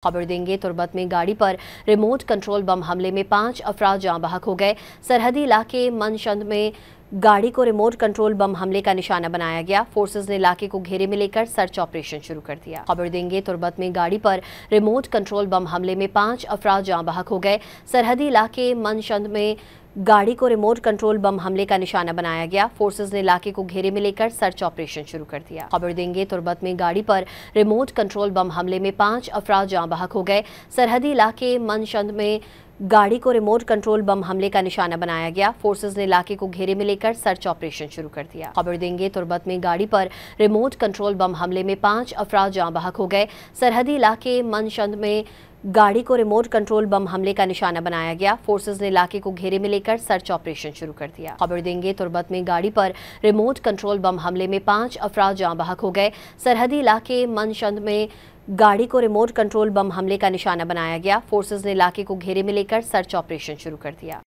खबर देंगे। तुर्बत में गाड़ी पर रिमोट कंट्रोल बम हमले में 5 अफराद जाँ बहक हो गए। सरहदी इलाके मनशंद में गाड़ी को रिमोट कंट्रोल बम हमले का निशाना बनाया गया। फोर्सेस ने इलाके को घेरे में लेकर सर्च ऑपरेशन शुरू कर दिया। खबर देंगे। तुर्बत में गाड़ी पर रिमोट कंट्रोल बम हमले में 5 अफराद जाँ बहक हो गए। सरहदी इलाके मनशंद में गाड़ी को रिमोट कंट्रोल बम हमले का निशाना बनाया गया। फोर्सेस ने इलाके को घेरे में लेकर सर्च ऑपरेशन शुरू कर दिया। खबर देंगे। तुर्बत में गाड़ी पर रिमोट कंट्रोल बम हमले में 5 अफराद जाँ बहक हो गए। सरहदी इलाके मनशंद में गाड़ी को रिमोट कंट्रोल बम हमले का निशाना बनाया गया। फोर्सेस ने इलाके को घेरे में लेकर सर्च ऑपरेशन शुरू कर दिया। खबर देंगे। तुर्बत में गाड़ी पर रिमोट कंट्रोल बम हमले में 5 अफराद जाँ बहक हो गए। सरहदी इलाके मनशंद में गाड़ी को रिमोट कंट्रोल बम हमले का निशाना बनाया गया। फोर्सेस ने इलाके को घेरे में लेकर सर्च ऑपरेशन शुरू कर दिया। खबर देंगे। तुर्बत में गाड़ी पर रिमोट कंट्रोल बम हमले में 5 अफराद जाँ बहक हो गए। सरहदी इलाके मनशंद में गाड़ी को रिमोट कंट्रोल बम हमले का निशाना बनाया गया। फोर्सेस ने इलाके को घेरे में लेकर सर्च ऑपरेशन शुरू कर दिया।